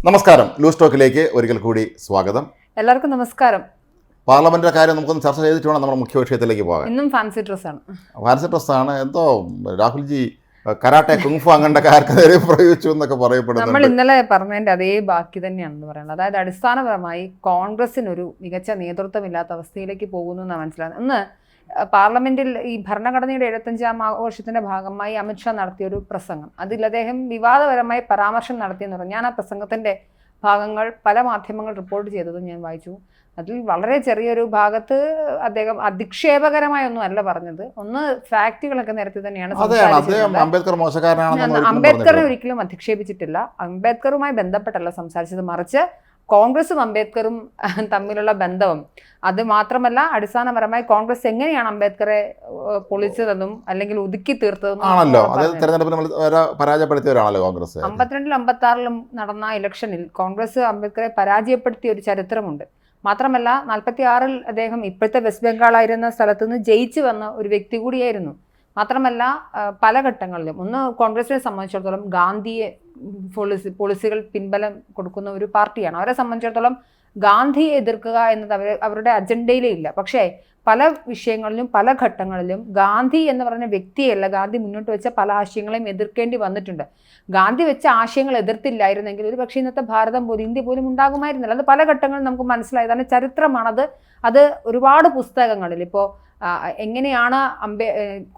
നമസ്കാരം. ലൂസ് ടോക്കിലേക്ക് ഒരിക്കൽ കൂടി സ്വാഗതം. എല്ലാവർക്കും നമസ്കാരം. പാർലമെന്റിന്റെ കാര്യം നമുക്കൊന്ന് ചർച്ച ചെയ്തിട്ട് വേണം നമ്മുടെ മുഖ്യ വിഷയത്തിലേക്ക് പോകാൻ. ഇന്നും ഫാൻസി ഡ്രസ്സാണ്. ഫാൻസി ഡ്രസ്സാണ്. എന്തോ രാഹുൽജി കരാട്ടെ കുങ്ഫു അങ്ങണ്ടക്കാർക്ക് നേരെ പ്രയോഗിച്ചു എന്നൊക്കെ പറയപ്പെടുന്നു. നമ്മൾ ഇന്നലെ പറഞ്ഞതിന്റെ അതേ ബാക്കി തന്നെയാണെന്ന് പറയുന്നത്. അതായത് അടിസ്ഥാനപരമായി കോൺഗ്രസിനൊരു മികച്ച നേതൃത്വമില്ലാത്ത അവസ്ഥയിലേക്ക് പോകുന്നു എന്നാണ് മനസ്സിലാകുന്നത്. ഇന്ന് പാർലമെന്റിൽ ഈ ഭരണഘടനയുടെ 75ാം ആഘോഷത്തിന്റെ ഭാഗമായി അമിത്ഷാ നടത്തിയൊരു പ്രസംഗം, അതിൽ അദ്ദേഹം വിവാദപരമായി പരാമർശം നടത്തിയെന്ന് പറഞ്ഞു. ഞാൻ ആ പ്രസംഗത്തിന്റെ ഭാഗങ്ങൾ പല മാധ്യമങ്ങൾ റിപ്പോർട്ട് ചെയ്തതും ഞാൻ വായിച്ചു. അതിൽ വളരെ ചെറിയൊരു ഭാഗത്ത് അദ്ദേഹം അധിക്ഷേപകരമായ ഒന്നും അല്ല പറഞ്ഞത്. ഒന്ന് ഫാക്റ്റുകളൊക്കെ നേരത്തെ തന്നെയാണ് അംബേദ്കറിനെ ഒരിക്കലും അധിക്ഷേപിച്ചിട്ടില്ല. അംബേദ്കറുമായി ബന്ധപ്പെട്ടല്ല സംസാരിച്ചത്, മറിച്ച് കോൺഗ്രസും അംബേദ്കറും തമ്മിലുള്ള ബന്ധവും, അത് മാത്രമല്ല അടിസ്ഥാനപരമായി കോൺഗ്രസ് എങ്ങനെയാണ് അംബേദ്കറെ പൊളിച്ചതെന്നും അല്ലെങ്കിൽ ഒതുക്കി തീർത്തതെന്നും 52-ലും 56-ലും നടന്ന ഇലക്ഷനിൽ കോൺഗ്രസ് അംബേദ്കറെ പരാജയപ്പെടുത്തിയ ഒരു ചരിത്രമുണ്ട്. മാത്രമല്ല 46-ൽ അദ്ദേഹം ഇപ്പോഴത്തെ വെസ്റ്റ് ബംഗാളായിരുന്ന സ്ഥലത്ത് നിന്ന് ജയിച്ചു വന്ന ഒരു വ്യക്തി കൂടിയായിരുന്നു. മാത്രമല്ല പല ഘട്ടങ്ങളിലും ഒന്ന് കോൺഗ്രസിനെ സംബന്ധിച്ചിടത്തോളം ഗാന്ധിയെ പോളിസികൾ പിൻബലം കൊടുക്കുന്ന ഒരു പാർട്ടിയാണ്. അവരെ സംബന്ധിച്ചിടത്തോളം ഗാന്ധിയെ എതിർക്കുക എന്നത് അവരുടെ അജണ്ടയിലേ ഇല്ല. പക്ഷേ പല വിഷയങ്ങളിലും പല ഘട്ടങ്ങളിലും ഗാന്ധി എന്ന് പറഞ്ഞ വ്യക്തിയല്ല, ഗാന്ധി മുന്നോട്ട് വെച്ച പല ആശയങ്ങളെയും എതിർക്കേണ്ടി വന്നിട്ടുണ്ട്. ഗാന്ധി വെച്ച ആശയങ്ങൾ എതിർത്തില്ലായിരുന്നെങ്കിൽ ഒരു പക്ഷേ ഇന്നത്തെ ഭാരതം പോലും ഇന്ത്യ പോലും ഉണ്ടാകുമായിരുന്നില്ല. അത് പല ഘട്ടങ്ങളിൽ നമുക്ക് മനസ്സിലായതാണ്, ചരിത്രമാണത്. അത് ഒരുപാട് പുസ്തകങ്ങളിൽ ഇപ്പോൾ എങ്ങനെയാണ്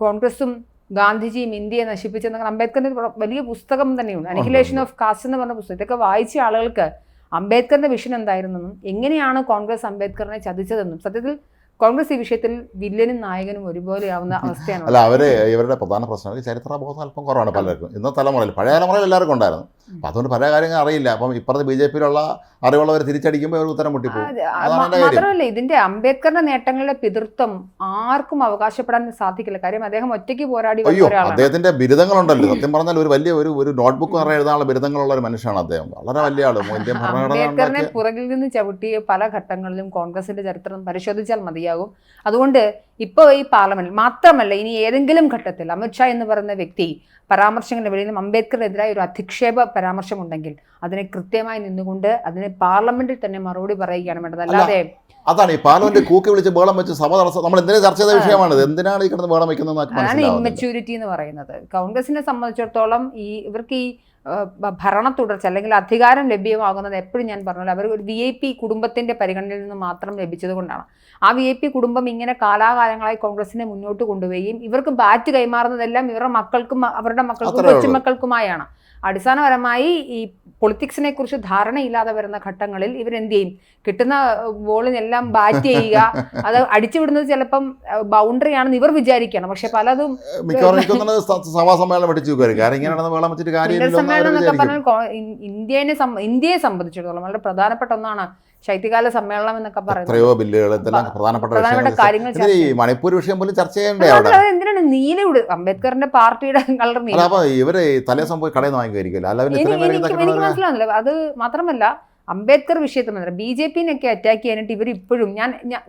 കോൺഗ്രസും ഗാന്ധിജിയും ഇന്ത്യയെ നശിപ്പിച്ചെന്ന് അംബേദ്കറിന്റെ വലിയ പുസ്തകം തന്നെയുണ്ട്, അനിഹിലേഷൻ ഓഫ് കാസ്റ്റ് എന്ന് പറഞ്ഞ പുസ്തകം. ഇതൊക്കെ വായിച്ച ആളുകൾക്ക് അംബേദ്കറിന്റെ വിഷൻ എന്തായിരുന്നെന്നും എങ്ങനെയാണ് കോൺഗ്രസ് അംബേദ്കറിനെ ചതിച്ചതെന്നും, സത്യത്തിൽ കോൺഗ്രസ് ഈ വിഷയത്തിൽ വില്ലനും നായകനും ഒരുപോലെയാവുന്ന അവസ്ഥയാണ്. അല്ല, ഇവരുടെ പ്രധാന പ്രശ്നം ചരിത്രബോധം അല്പം കുറവാണ് പലർക്കും. ഇന്നത്തെ തലമുറയിൽ, പഴയ തലമുറയിൽ എല്ലാവർക്കും ഉണ്ടായിരുന്നു. അപ്പം അതുകൊണ്ട് പല കാര്യങ്ങൾ അറിയില്ല. അപ്പം ഇപ്പുറത്ത് BJP-യിലുള്ള അറിവുള്ളവർ തിരിച്ചടിക്കുമ്പോൾ അവർ ഉത്തരം മുട്ടിപ്പോകും. മാത്രമല്ല ഇതിന്റെ അംബേദ്കറിന്റെ നേട്ടങ്ങളുടെ പിതൃത്വം ആർക്കും അവകാശപ്പെടാൻ സാധിക്കില്ല. കാര്യം അദ്ദേഹം ഒറ്റയ്ക്ക് പോരാടി ഒരാളാണ്. അദ്ദേഹത്തിന്റെ ബിരുദങ്ങളുണ്ടല്ലോ, സത്യം പറഞ്ഞാൽ ഒരു വലിയ ഒരു നോട്ട്ബുക്ക് നിറയെ എഴുതാനുള്ള ബിരുദങ്ങളുള്ള ഒരു മനുഷ്യനാണ് അദ്ദേഹം. വളരെ വലിയ ആള്. അംബേദ്കറിനെ പുറകിൽ നിന്ന് ചവിട്ടിയ പല ഘട്ടങ്ങളിലും കോൺഗ്രസിന്റെ ചരിത്രം പരിശോധിച്ചാൽ മതിയാകും. അതുകൊണ്ട് ഇപ്പോൾ ഈ പാർലമെന്റിൽ മാത്രമല്ല, ഇനി ഏതെങ്കിലും ഘട്ടത്തിൽ അമിത്ഷാ എന്ന് പറയുന്ന വ്യക്തി പരാമർശങ്ങളുടെ വെളിയിലും അംബേദ്കറിനെതിരായ ഒരു അധിക്ഷേപ പരാമർശമുണ്ടെങ്കിൽ അതിനെ കൃത്യമായി നിന്നുകൊണ്ട് അതിന് പാർലമെന്റിൽ തന്നെ മറുപടി പറയുകയാണ് വേണ്ടത്. അല്ലാതെ അതാണ് ഈ പാർലമെന്റ് കൂക്കി വിളിച്ച് ബഹളം വെച്ച് സഭ തടസ്സം. നമ്മൾ എന്തിനാ ചർച്ച ചെയ്ത വിഷയമാണ്, എന്തിനാണ് ഈ കിടന്ന് ബഹളം വെക്കുന്നത്? അതാണ് ഇമ്മച്യൂരിറ്റി എന്ന് പറയുന്നത്. കോൺഗ്രസിനെ സംബന്ധിച്ചിടത്തോളം ഇവർക്ക് ഈ ഭരണ തുടർച്ച അല്ലെങ്കിൽ അധികാരം ലഭ്യമാകുന്നത് എപ്പോഴും ഞാൻ പറഞ്ഞല്ലോ, അവർ ഒരു VIP കുടുംബത്തിന്റെ പരിഗണനയിൽ നിന്ന് മാത്രം ലഭിച്ചത് കൊണ്ടാണ്. ആ VIP കുടുംബം ഇങ്ങനെ കാലാകാലങ്ങളായി കോൺഗ്രസിനെ മുന്നോട്ട് കൊണ്ടുപോവുകയും ഇവർക്ക് ബാറ്റ് കൈമാറുന്നതെല്ലാം ഇവരുടെ മക്കൾക്കും അവരുടെ മക്കൾക്കും കൊച്ചുമക്കൾക്കുമായാണ്. അടിസ്ഥാനപരമായി ഈ പൊളിറ്റിക്സിനെ കുറിച്ച് ധാരണയില്ലാതെ വരുന്ന ഘട്ടങ്ങളിൽ ഇവരെന്ത് ചെയ്യും? കിട്ടുന്ന ബോളിനെല്ലാം ബാറ്റ് ചെയ്യുക, അത് അടിച്ചുവിടുന്നത് ചിലപ്പം ബൗണ്ടറി ആണെന്ന് ഇവർ വിചാരിക്കണം. പക്ഷെ പലതും സമ്മേളനം എന്നൊക്കെ പറഞ്ഞാൽ ഇന്ത്യയെ സംബന്ധിച്ചിടത്തോളം വളരെ പ്രധാനപ്പെട്ട ഒന്നാണ് ശൈത്യകാല സമ്മേളനം എന്നൊക്കെ പറയുന്നത്. പ്രധാനപ്പെട്ട കാര്യങ്ങൾ മണിപ്പൂർ വിഷയം പോലും ചർച്ച ചെയ്യണ്ടേ? എന്തിനാണ് നീലയുടെ അംബേദ്കറിന്റെ പാർട്ടിയുടെ കളർ നീല? എനിക്ക് മനസ്സിലാവുന്നില്ല. അത് മാത്രമല്ല അംബേദ്കർ വിഷയത്തിൽ മാത്രം BJP-നെയൊക്കെ അറ്റാക്ക് ചെയ്യാനായിട്ട് ഇവർ ഇപ്പോഴും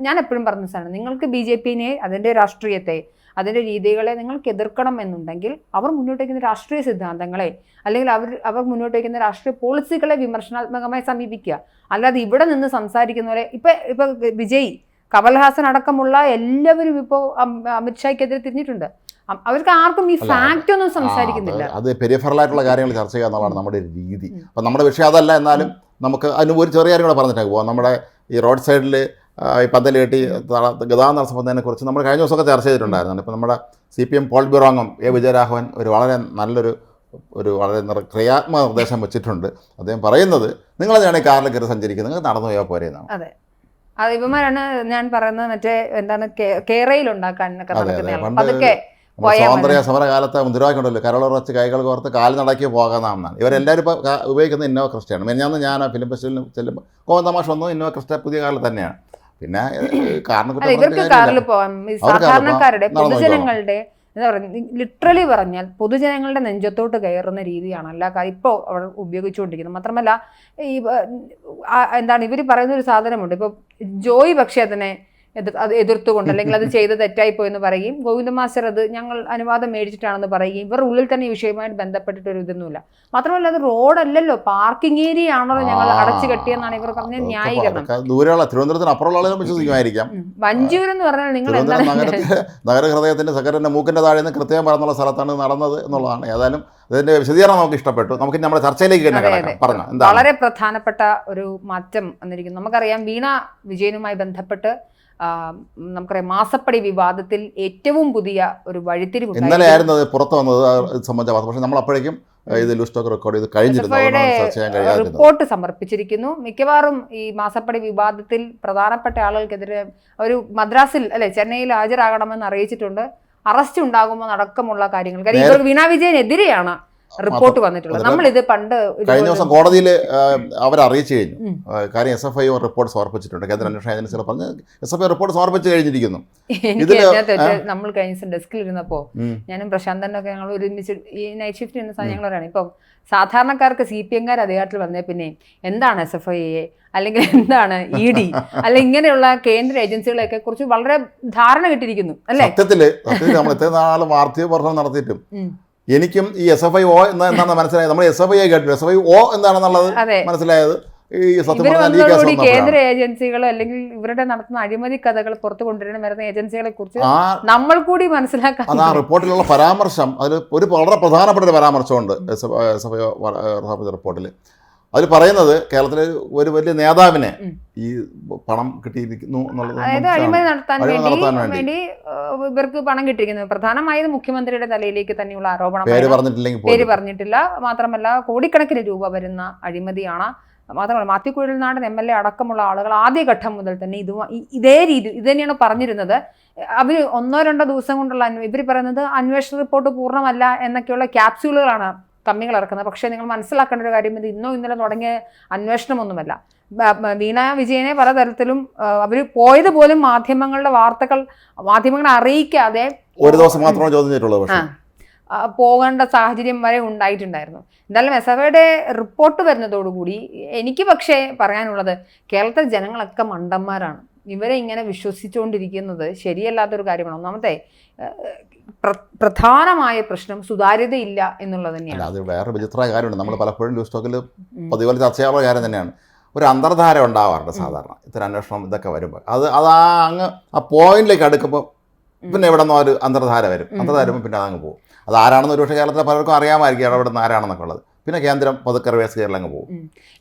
ഞാൻ എപ്പോഴും പറഞ്ഞ സാധനം, നിങ്ങൾക്ക് BJP-നെ അതിന്റെ രാഷ്ട്രീയത്തെ അതിന്റെ രീതികളെ നിങ്ങൾക്ക് എതിർക്കണം എന്നുണ്ടെങ്കിൽ അവർ മുന്നോട്ട് വയ്ക്കുന്ന രാഷ്ട്രീയ സിദ്ധാന്തങ്ങളെ അല്ലെങ്കിൽ അവർ മുന്നോട്ട് വയ്ക്കുന്ന രാഷ്ട്രീയ പോളിസികളെ വിമർശനാത്മകമായി സമീപിക്കുക. അല്ലാതെ ഇവിടെ നിന്ന് സംസാരിക്കുന്ന പോലെ ഇപ്പൊ വിജയ്, കമൽഹാസൻ അടക്കമുള്ള എല്ലാവരും ഇപ്പോൾ അമിത്ഷായ്ക്കെതിരെ തിരിഞ്ഞിട്ടുണ്ട്. അവർക്ക് ആർക്കും ഈ ഫാക്റ്റ് ഒന്നും സംസാരിക്കുന്നില്ല. അത് പെരിഫറലായിട്ടുള്ള കാര്യങ്ങൾ ചർച്ച ചെയ്യുക എന്നുള്ളതാണ് നമ്മുടെ ഒരു രീതി. അപ്പം നമ്മുടെ വിഷയം അതല്ല. എന്നാലും നമുക്ക് അതിന് ഒരു ചെറിയ കാര്യം കൂടെ പറഞ്ഞിട്ടേ പോകാം. നമ്മുടെ ഈ റോഡ് സൈഡിൽ ഈ പന്തൽ കെട്ടി ഗതാഗത തടസ്സപ്പെടുന്നതിനെ കുറിച്ച് നമ്മൾ കഴിഞ്ഞ ദിവസമൊക്കെ ചർച്ച ചെയ്തിട്ടുണ്ടായിരുന്നു. ഇപ്പോൾ നമ്മുടെ CPM പോളിറ്റ് ബ്യൂറോ അംഗം വിജയരാഘവൻ വളരെ നല്ലൊരു വളരെ ക്രിയാത്മക നിർദ്ദേശം വെച്ചിട്ടുണ്ട്. അദ്ദേഹം പറയുന്നത്, നിങ്ങളെന്താണ് ഈ കാറിൽ കയറി സഞ്ചരിക്കുന്നത്, നിങ്ങൾ നടന്നു പോയാൽ പോരെ എന്നാണ്. അതെ, അത് ഇവന്മാരാണ് ഞാൻ പറയുന്നത്. മറ്റേ എന്താണ് കേരയിൽ ഉണ്ടാക്കാൻ അതൊക്കെ സ്വാതന്ത്ര്യ സമരകാലത്ത് മുദ്രാവാക്യമുണ്ടല്ലോ, കരളുറച്ച് കൈകൾ കോർത്ത് കാൽ നടക്കി പോകാമെന്നാണ്. ഇവരെല്ലാവരും ഇപ്പോൾ ഉപയോഗിക്കുന്നത് ഇന്നോവ ക്രിസ്റ്റയാണ്. ഞാൻ ഫിലിം ഫെസ്റ്റിവലിന് ചെല്ലുമ്പോൾ കോവന്തമാഷ് വന്നത് ഇന്നോവ ക്രിസ്റ്റ പുതിയ കാറിൽ തന്നെയാണ്. പിന്നെ കാറിൽ പോകാം. സാധാരണക്കാരുടെ പൊതുജനങ്ങളുടെ എന്താ പറയുക, ലിറ്ററലി പറഞ്ഞാൽ പൊതുജനങ്ങളുടെ നെഞ്ചത്തോട്ട് കയറുന്ന രീതിയാണ് എല്ലാ കാര്യം ഇപ്പോൾ അവർ ഉപയോഗിച്ചുകൊണ്ടിരിക്കുന്നത്. മാത്രമല്ല ഈ എന്താണ് ഇവർ പറയുന്ന ഒരു സാധനമുണ്ട്. ഇപ്പോൾ ജോയ് പക്ഷേ അതിനെ അത് എതിർത്തുകൊണ്ട് അല്ലെങ്കിൽ അത് ചെയ്ത് തെറ്റായിപ്പോയി എന്ന് പറയുകയും ഗോവിന്ദ മാസ്റ്റർ അത് ഞങ്ങൾ അനുവാദം മേടിച്ചിട്ടാണെന്ന് പറയുകയും ഇവർ ഉള്ളിൽ തന്നെ ഈ വിഷയവുമായിട്ട് ബന്ധപ്പെട്ടിട്ട് ഒരു ഇതൊന്നുമില്ല. മാത്രമല്ല അത് റോഡല്ലല്ലോ, പാർക്കിംഗ് ഏരിയ ആണല്ലോ ഞങ്ങൾ അടച്ചു കെട്ടിയെന്നാണ് ഇവർ പറഞ്ഞ ന്യായീകരണം. ദൂരെയുള്ള തിരുവനന്തപുരത്തിന് അപ്പുറമുള്ള ആളുകൾ വിശ്വസിക്കുമായിരിക്കാം. വഞ്ചൂർ എന്ന് പറഞ്ഞാൽ നിങ്ങൾ നഗരഹൃദയത്തിന്റെ സകരന്റെ മൂക്കിന്റെ താഴെ നിന്ന് കൃത്യം പറഞ്ഞുള്ള സ്ഥലത്താണ് നടന്നത് എന്നുള്ളതാണ്. ഏതായാലും അതിന്റെ വിശദീകരണം നമുക്ക് ഇഷ്ടപ്പെട്ടു. നമുക്ക് നമ്മുടെ ചർച്ചയിലേക്ക് പറഞ്ഞു. വളരെ പ്രധാനപ്പെട്ട ഒരു മാറ്റം വന്നിരിക്കുന്നു. നമുക്കറിയാം വീണ വിജയനുമായി ബന്ധപ്പെട്ട് നമുക്കറിയാം മാസപ്പടി വിവാദത്തിൽ ഏറ്റവും പുതിയ ഒരു വഴിത്തിരിവ് ഇന്നലെ ആയിരുന്നു അത് പുറത്തു വന്നത് സംബന്ധിച്ച വാർത്ത. പക്ഷെ നമ്മൾ അപ്പോഴേക്കും ഇത് ലുസ്റ്റോക്ക് റെക്കോർഡ് ചെയ്ത് കഴിഞ്ഞിരുന്നു. റിപ്പോർട്ട് സമർപ്പിച്ചിരിക്കുന്നു. മിക്കവാറും ഈ മാസപ്പടി വിവാദത്തിൽ പ്രധാനപ്പെട്ട ആളുകൾക്കെതിരെ ഒരു മദ്രാസിൽ ചെന്നൈയിൽ ഹാജരാകണമെന്ന് അറിയിച്ചിട്ടുണ്ട്. അറസ്റ്റ് ഉണ്ടാകുമ്പോൾ അടക്കമുള്ള കാര്യങ്ങൾ. കാര്യം ഇവർ വീണ വിജയനെതിരെയാണ് റിപ്പോർട്ട് വന്നിട്ടുള്ളത്. നമ്മൾ ഇത് പണ്ട് കഴിഞ്ഞ ദിവസം കോടതിയിൽ അവർ അറിയിച്ചു കഴിഞ്ഞു. കാര്യം SFI റിപ്പോർട്ട് സമർപ്പിച്ചിട്ടുണ്ട്. കേന്ദ്ര അന്വേഷണ ഏജൻസികൾ പറഞ്ഞ് SFI റിപ്പോർട്ട് സമർപ്പിച്ചു കഴിഞ്ഞിരിക്കുന്നു. നമ്മൾ കഴിഞ്ഞ ദിവസം ഡെസ്കിൽ ഇരുന്നപ്പോ ഞാനും പ്രശാന്തനൊക്കെ ഞങ്ങൾ ഒരുമിച്ച് ഈ നൈറ്റ് ഷിഫ്റ്റ് ചെയ്യുന്ന സമയം ഞങ്ങൾ പറയാണ്, ഇപ്പം സാധാരണക്കാർക്ക് CPM-കാർ അധികാരത്തിൽ വന്നേ പിന്നെ എന്താണ് SFI അല്ലെങ്കിൽ എന്താണ് ED അല്ലെങ്കിൽ ഇങ്ങനെയുള്ള കേന്ദ്ര ഏജൻസികളെയൊക്കെ കുറിച്ച് വളരെ ധാരണ കിട്ടിയിരിക്കുന്നു അല്ലേ? സത്യത്തില് നമ്മൾ എത്ര നാൾ വാർത്തയോ പഠനം നടത്തിയിട്ടും എനിക്കും ഈ SFI എന്താണെന്ന് മനസ്സിലായത്. നമ്മൾ SFI കേട്ടു, SFI എന്താണെന്നുള്ളത് മനസ്സിലായത് ഇവരോടുകൂടി കേന്ദ്ര ഏജൻസികൾ അല്ലെങ്കിൽ ഇവരുടെ നടത്തുന്ന അഴിമതി കഥകൾ പുറത്തു കൊണ്ടുവരുന്ന വരുന്ന ഏജൻസികളെ കുറിച്ച് നമ്മൾ കൂടി മനസ്സിലാക്കാൻ ആ റിപ്പോർട്ടിലുള്ള പരാമർശം, അതിൽ ഒരു വളരെ പ്രധാനപ്പെട്ട ഒരു പരാമർശമുണ്ട് SFI റിപ്പോർട്ടിൽ. അതിൽ പറയുന്നത് കേരളത്തിലെ ഒരു വലിയ നേതാവിനെ ഈ പണം കിട്ടിയിരിക്കുന്നു എന്നുള്ളത്, അതായത് അഴിമതി നടത്താൻ വേണ്ടി ഇവർക്ക് പണം കിട്ടിയിരിക്കുന്നു. പ്രധാനമായത് മുഖ്യമന്ത്രിയുടെ തലയിലേക്ക് തന്നെയുള്ള ആരോപണം. പേര് പറഞ്ഞിട്ടില്ല. മാത്രമല്ല കോടിക്കണക്കിന് രൂപ വരുന്ന അഴിമതിയാണ്. മാത്രമല്ല മാത്യു കുഴൽനാടൻ MLA അടക്കമുള്ള ആളുകൾ ആദ്യഘട്ടം മുതൽ തന്നെ ഇതേ രീതി ഇത് തന്നെയാണ് പറഞ്ഞിരുന്നത്. അവർ 1-2 ദിവസം കൊണ്ടുള്ള ഇവർ പറയുന്നത് അന്വേഷണ റിപ്പോർട്ട് പൂർണ്ണമല്ല എന്നൊക്കെയുള്ള ക്യാപ്സ്യൂളുകളാണ് കമ്മികൾ ഇറക്കുന്നത്. പക്ഷേ നിങ്ങൾ മനസ്സിലാക്കേണ്ട ഒരു കാര്യം, ഇത് ഇന്നോ ഇന്നലെ തുടങ്ങിയ അന്വേഷണമൊന്നുമല്ല. വീണ വിജയനെ പലതരത്തിലും അവർ പോയത് പോലും മാധ്യമങ്ങളുടെ മാധ്യമങ്ങളെ അറിയിക്കാതെ ഒരു ദിവസം മാത്രമാണ് ചോദ്യം ചെയ്തിട്ടുള്ളത്. പോകേണ്ട സാഹചര്യം വരെ ഉണ്ടായിട്ടുണ്ടായിരുന്നു. എന്തായാലും SFIയുടെ റിപ്പോർട്ട് വരുന്നതോടുകൂടി എനിക്ക് പക്ഷേ പറയാനുള്ളത്, കേരളത്തിലെ ജനങ്ങളൊക്കെ മണ്ടന്മാരാണ്. ഇവരെ ഇങ്ങനെ വിശ്വസിച്ചുകൊണ്ടിരിക്കുന്നത് ശരിയല്ലാത്തൊരു കാര്യമാണ്. ഒന്നാമത്തെ പ്രധാനമായ പ്രശ്നം സുതാര്യതയില്ല എന്നുള്ളത് തന്നെയാണ്. അത് വേറെ വിചിത്രമായ കാര്യമുണ്ട്. നമ്മൾ പലപ്പോഴും ന്യൂസ് പതിപോലെ ചർച്ച ചെയ്യാനുള്ള കാര്യം തന്നെയാണ്. ഒരു അന്തർധാര ഉണ്ടാവാറുണ്ട് സാധാരണ ഇത്തരം അന്വേഷണം ഇതൊക്കെ വരുമ്പോൾ. അത് അങ്ങ് ആ പോയിന്റിലേക്ക് അടുക്കുമ്പോൾ പിന്നെ എവിടെ നിന്നോ ഒരു അന്തർധാര വരും. അന്തർധാര വരുമ്പോൾ പിന്നെ അതങ്ങ് പോകും. അത് ആരാണെന്ന് ഒരുപക്ഷെ കേരളത്തിലെ പലർക്കും അറിയാമായിരിക്കും അവിടെ നിന്ന് ആരാണെന്നൊക്കെ ഉള്ളത്. പിന്നെ കേന്ദ്രം പതുക്കെ റിവേഴ്സ് കേരളം പോകും.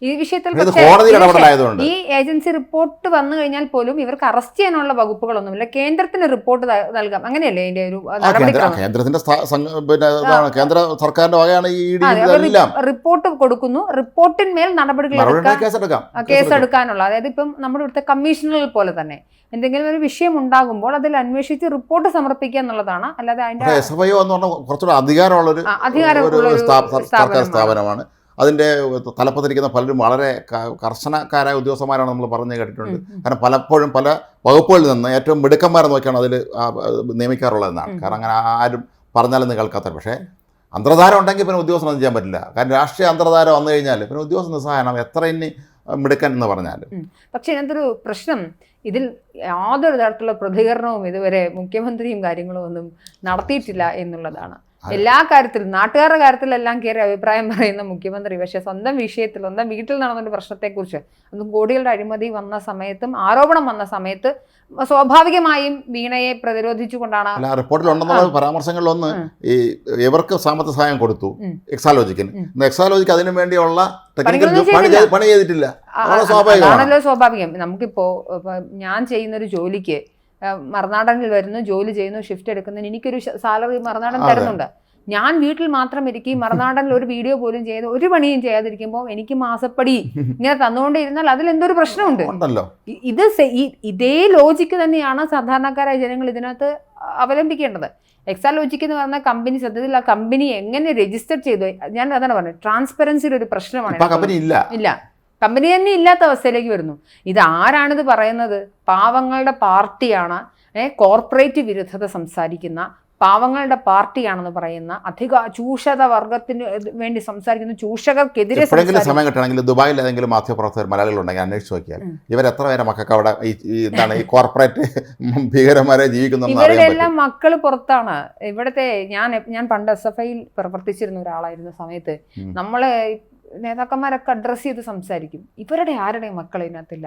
ഈ വിഷയത്തിൽ കോടതി ഇടപെടലായതുകൊണ്ട് ഈ ഏജൻസി റിപ്പോർട്ട് വന്നു കഴിഞ്ഞാൽ പോലും ഇവർക്ക് അറസ്റ്റ് ചെയ്യാനുള്ള വകുപ്പുകളൊന്നുമില്ല. കേന്ദ്രത്തിന് റിപ്പോർട്ട് നൽകാം, അങ്ങനെയല്ലേ അതിന്റെ ഒരു കേന്ദ്രത്തിന്റെ കേന്ദ്ര സർക്കാരിന്റെ വകയാണ് ഈ റിപ്പോർട്ട് കൊടുക്കുന്നു. റിപ്പോർട്ടിന്മേൽ കേസെടുക്കാനുള്ള, അതായത് ഇപ്പം നമ്മുടെ ഇവിടുത്തെ കമ്മീഷണറുകൾ പോലെ തന്നെ എന്തെങ്കിലും ഒരു വിഷയം ഉണ്ടാകുമ്പോൾ അതിൽ അന്വേഷിച്ച് റിപ്പോർട്ട് സമർപ്പിക്കുക എന്നുള്ളതാണ്. അല്ലാതെ അതിന്റെ SFI എന്ന് പറഞ്ഞാൽ കുറച്ചുകൂടെ അധികാരമുള്ളൊരു സർക്കാർ സ്ഥാപനമാണ്. അതിൻ്റെ തലപ്പത്തിരിക്കുന്ന പലരും വളരെ കർശനക്കാരായ ഉദ്യോഗസ്ഥന്മാരാണ് നമ്മൾ പറഞ്ഞു കേട്ടിട്ടുണ്ട്. കാരണം പലപ്പോഴും പല വകുപ്പുകളിൽ നിന്ന് ഏറ്റവും മിടുക്കന്മാരെ നോക്കിയാണ് അതിൽ നിയമിക്കാറുള്ളതെന്നാണ്. കാരണം അങ്ങനെ ആരും പറഞ്ഞാലൊന്നും കേൾക്കാത്ത. പക്ഷേ അന്തർധാര ഉണ്ടെങ്കിൽ പിന്നെ ഉദ്യോഗസ്ഥനൊന്നും ചെയ്യാൻ പറ്റില്ല. കാരണം രാഷ്ട്രീയ അന്തർധാര വന്നു കഴിഞ്ഞാൽ പിന്നെ ഉദ്യോഗസ്ഥ നിസ്സഹായണം, എത്ര ഇനി മിടുക്കൻ എന്ന് പറഞ്ഞാൽ. പക്ഷേ ഇതിനകത്തൊരു പ്രശ്നം, ഇതിൽ യാതൊരു തരത്തിലുള്ള പ്രതികരണവും ഇതുവരെ മുഖ്യമന്ത്രിയും കാര്യങ്ങളും ഒന്നും നടത്തിയിട്ടില്ല എന്നുള്ളതാണ്. എല്ലാ കാര്യത്തിലും നാട്ടുകാരുടെ കാര്യത്തിലെല്ലാം കയറി അഭിപ്രായം പറയുന്ന മുഖ്യമന്ത്രി, പക്ഷേ സ്വന്തം വിഷയത്തിൽ സ്വന്തം വീട്ടിൽ നടന്നൊരു പ്രശ്നത്തെക്കുറിച്ച്, അതും കോടികളുടെ അഴിമതി വന്ന സമയത്തും ആരോപണം വന്ന സമയത്ത് സ്വാഭാവികമായും വീണയെ പ്രതിരോധിച്ചുകൊണ്ടാണ്. റിപ്പോർട്ടിലുണ്ടെന്നുള്ള പരാമർശങ്ങളിലൊന്ന് ഈ ഇവർക്ക് സാമ്പത്തിക സഹായം കൊടുത്തു എക്സാലോജിക്കിന്. എക്സാലോജിക്ക് അതിനു വേണ്ടിയുള്ള പണി ചെയ്തിട്ടില്ല. അതാണല്ലോ സ്വാഭാവികം. നമുക്കിപ്പോ ഞാൻ ചെയ്യുന്നൊരു ജോലിക്ക് മറുനാടനിൽ വരുന്നു, ജോലി ചെയ്യുന്നു, ഷിഫ്റ്റ് എടുക്കുന്നതിന് എനിക്കൊരു സാലറി മറുനാടൻ തരുന്നുണ്ട്. ഞാൻ വീട്ടിൽ മാത്രം ഇരിക്കും, മറുനാടനിൽ ഒരു വീഡിയോ പോലും ചെയ്ത് ഒരു പണിയും ചെയ്യാതിരിക്കുമ്പോൾ എനിക്ക് മാസപ്പടി ഇങ്ങനെ തന്നുകൊണ്ടിരുന്നാൽ അതിലെന്തൊരു പ്രശ്നമുണ്ട്? ഇത് ഇതേ ലോജിക്ക് തന്നെയാണ് സാധാരണക്കാരായ ജനങ്ങൾ ഇതിനകത്ത് അവലംബിക്കേണ്ടത്. എക്സാലോജിക് എന്ന് പറഞ്ഞ കമ്പനി സത്യത്തിൽ ആ കമ്പനി എങ്ങനെ രജിസ്റ്റർ ചെയ്തു, ഞാൻ അതാണ് പറഞ്ഞത്, ട്രാൻസ്പെറൻസിയുടെ ഒരു പ്രശ്നമാണ്. ഇല്ല, കമ്പനി തന്നെ ഇല്ലാത്ത അവസ്ഥയിലേക്ക് വരുന്നു. ഇത് ആരാണിത് പറയുന്നത്? പാവങ്ങളുടെ പാർട്ടിയാണ്, കോർപ്പറേറ്റ് വിരുദ്ധത സംസാരിക്കുന്ന പാവങ്ങളുടെ പാർട്ടിയാണെന്ന് പറയുന്ന ചൂഷക വർഗത്തിന് വേണ്ടി സംസാരിക്കുന്ന ചൂഷകർക്കെതിരെ സമയം കിട്ടണമെങ്കിൽ ദുബായിൽ ഏതെങ്കിലും മാധ്യമപ്രവർത്തകർ മലയാളികളുണ്ടെങ്കിൽ അന്വേഷിച്ച് നോക്കിയാൽ ഇവർ എത്ര പേരെ മക്കൾക്ക് അവിടെ എന്താണ് ഈ കോർപ്പറേറ്റ് ഭീകരന്മാരെ ജീവിക്കുന്ന ഇവരുടെ എല്ലാം മക്കള് പുറത്താണ്. ഇവിടുത്തെ ഞാൻ പണ്ട് SFIയിൽ പ്രവർത്തിച്ചിരുന്ന ഒരാളായിരുന്ന സമയത്ത് നമ്മള് നേതാക്കന്മാരൊക്കെ അഡ്രസ്സ് ചെയ്ത് സംസാരിക്കും. ഇവരുടെ ആരുടെയും മക്കൾ ഇതിനകത്തില്ല.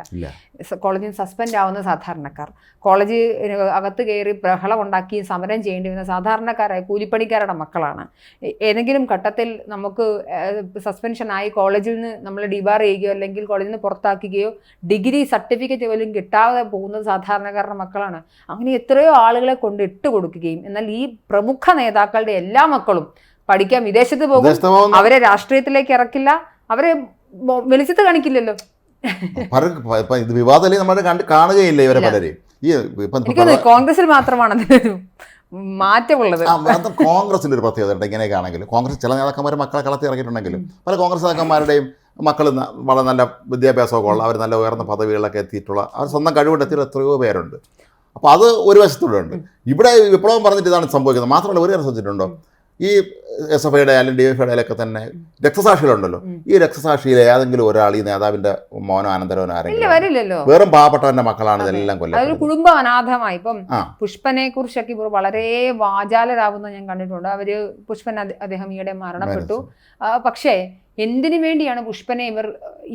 കോളേജിൽ നിന്ന് സസ്പെൻഡ് ആവുന്ന സാധാരണക്കാർ, കോളേജ് അകത്ത് കയറി ബഹളം ഉണ്ടാക്കി സമരം ചെയ്യേണ്ടി വരുന്ന സാധാരണക്കാരായ കൂലിപ്പണിക്കാരുടെ മക്കളാണ്. ഏതെങ്കിലും ഘട്ടത്തിൽ നമുക്ക് സസ്പെൻഷനായി കോളേജിൽ നിന്ന് നമ്മൾ ഡിബാർ ചെയ്യുകയോ അല്ലെങ്കിൽ കോളേജിൽ നിന്ന് പുറത്താക്കുകയോ ഡിഗ്രി സർട്ടിഫിക്കറ്റ് പോലും കിട്ടാതെ പോകുന്നത് സാധാരണക്കാരുടെ മക്കളാണ്. അങ്ങനെ എത്രയോ ആളുകളെ കൊണ്ട് ഇട്ട് കൊടുക്കുകയും എന്നാൽ ഈ പ്രമുഖ നേതാക്കളുടെ എല്ലാ മക്കളും പഠിക്കാൻ വിദേശത്ത് പോകും. അവരെ രാഷ്ട്രീയത്തിലേക്ക് ഇറക്കില്ല, അവരെ വെളിച്ചത്ത് കാണിക്കില്ലല്ലോ. ഇത് വിവാദം നമ്മൾ കാണുകയില്ല ഇവരെ പലരെയും. എനിക്കൊന്ന് കോൺഗ്രസിൽ മാത്രമാണ് അതിനൊരു മാറ്റമുള്ളത്. കോൺഗ്രസിന്റെ ഒരു പ്രത്യേകത ഉണ്ട്. ഇങ്ങനെയൊക്കെയാണെങ്കിലും കോൺഗ്രസ് ചില നേതാക്കന്മാർ മക്കളെ കളത്തി ഇറക്കിയിട്ടുണ്ടെങ്കിലും പല കോൺഗ്രസ് നേതാക്കന്മാരുടെയും മക്കൾ വളരെ നല്ല വിദ്യാഭ്യാസമൊക്കെ ഉള്ള, അവർ നല്ല ഉയർന്ന പദവികളിലൊക്കെ എത്തിയിട്ടുള്ള, അവർ സ്വന്തം കഴിവുണ്ടെത്തിയുള്ള എത്രയോ പേരുണ്ട്. അപ്പോൾ അത് ഒരു വശത്തൂടെ ഉണ്ട്. ഇവിടെ വിപ്ലവം പറഞ്ഞിട്ട് ഇതാണ് സംഭവിക്കുന്നത്. മാത്രമല്ല ഒരു കാര്യം ശ്രദ്ധിച്ചിട്ടുണ്ടോ, ഈ SFIയുടെ അല്ലെങ്കിൽ DFIയുടെയിലൊക്കെ തന്നെ രക്തസാക്ഷികളുണ്ടല്ലോ. ഈ രക്തസാക്ഷിയിലെ ഏതെങ്കിലും ഒരാൾ ഈ നേതാവിന്റെ മോനോ അനന്തരവനോ ആരെങ്കിലും വെറും പാവപ്പെട്ടവന്റെ മക്കളാണ് ഇതെല്ലാം കൊല്ലം. കുടുംബ അനാഥമായി. ഇപ്പം പുഷ്പനെ കുറിച്ചൊക്കെ ഇപ്പോൾ വളരെ വാചാലരാകുന്ന ഞാൻ കണ്ടിട്ടുണ്ട്. പുഷ്പൻ അദ്ദേഹം ഈയിടെ മരണപ്പെട്ടു. പക്ഷേ എന്തിനു വേണ്ടിയാണ് പുഷ്പനെ ഇവർ